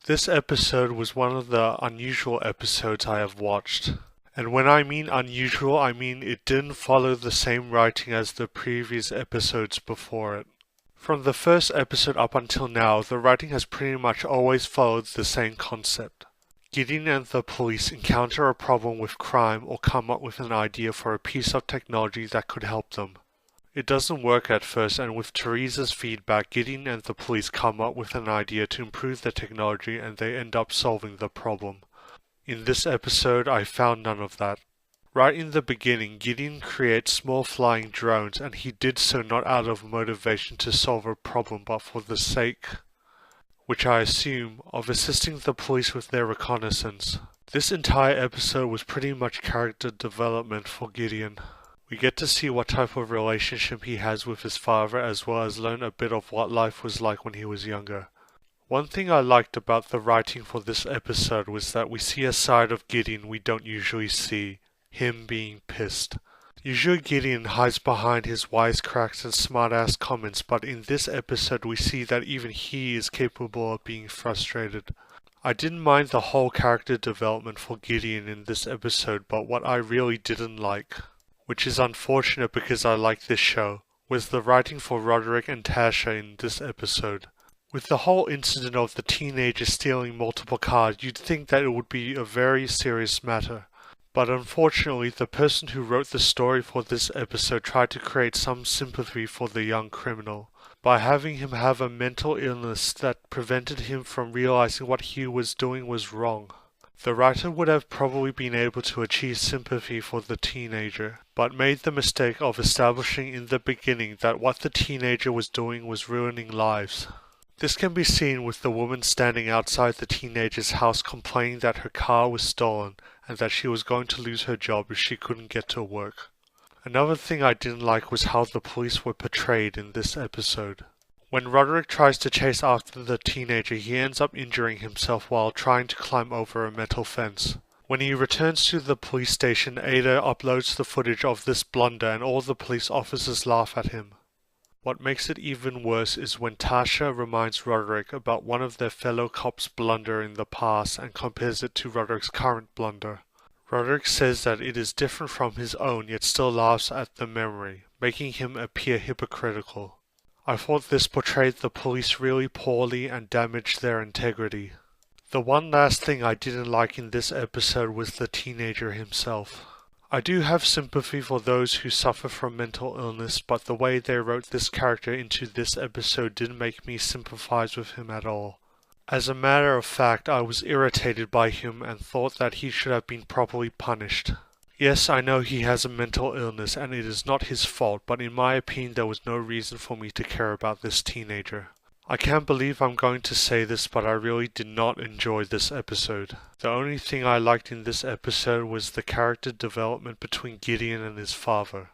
This episode was one of the unusual episodes I have watched. And when I mean unusual, I mean it didn't follow the same writing as the previous episodes before it. From the first episode up until now, the writing has pretty much always followed the same concept. Gideon and the police encounter a problem with crime or come up with an idea for a piece of technology that could help them. It doesn't work at first, and with Teresa's feedback, Gideon and the police come up with an idea to improve the technology and they end up solving the problem. In this episode, I found none of that. Right in the beginning, Gideon creates small flying drones, and he did so not out of motivation to solve a problem but for the sake, which I assume, of assisting the police with their reconnaissance. This entire episode was pretty much character development for Gideon. We get to see what type of relationship he has with his father, as well as learn a bit of what life was like when he was younger. One thing I liked about the writing for this episode was that we see a side of Gideon we don't usually see, him being pissed. Usually Gideon hides behind his wisecracks and smart-ass comments, but in this episode we see that even he is capable of being frustrated. I didn't mind the whole character development for Gideon in this episode, but what I really didn't like, which is unfortunate because I like this show, was the writing for Roderick and Tasha in this episode. With the whole incident of the teenager stealing multiple cars, you'd think that it would be a very serious matter. But unfortunately, the person who wrote the story for this episode tried to create some sympathy for the young criminal by having him have a mental illness that prevented him from realizing what he was doing was wrong. The writer would have probably been able to achieve sympathy for the teenager, but made the mistake of establishing in the beginning that what the teenager was doing was ruining lives. This can be seen with the woman standing outside the teenager's house complaining that her car was stolen and that she was going to lose her job if she couldn't get to work. Another thing I didn't like was how the police were portrayed in this episode. When Roderick tries to chase after the teenager, he ends up injuring himself while trying to climb over a metal fence. When he returns to the police station, Ada uploads the footage of this blunder and all the police officers laugh at him. What makes it even worse is when Tasha reminds Roderick about one of their fellow cops' blunder in the past and compares it to Roderick's current blunder. Roderick says that it is different from his own, yet still laughs at the memory, making him appear hypocritical. I thought this portrayed the police really poorly and damaged their integrity. The one last thing I didn't like in this episode was the teenager himself. I do have sympathy for those who suffer from mental illness, but the way they wrote this character into this episode didn't make me sympathize with him at all. As a matter of fact, I was irritated by him and thought that he should have been properly punished. Yes, I know he has a mental illness and it is not his fault, but in my opinion there was no reason for me to care about this teenager. I can't believe I'm going to say this, but I really did not enjoy this episode. The only thing I liked in this episode was the character development between Gideon and his father.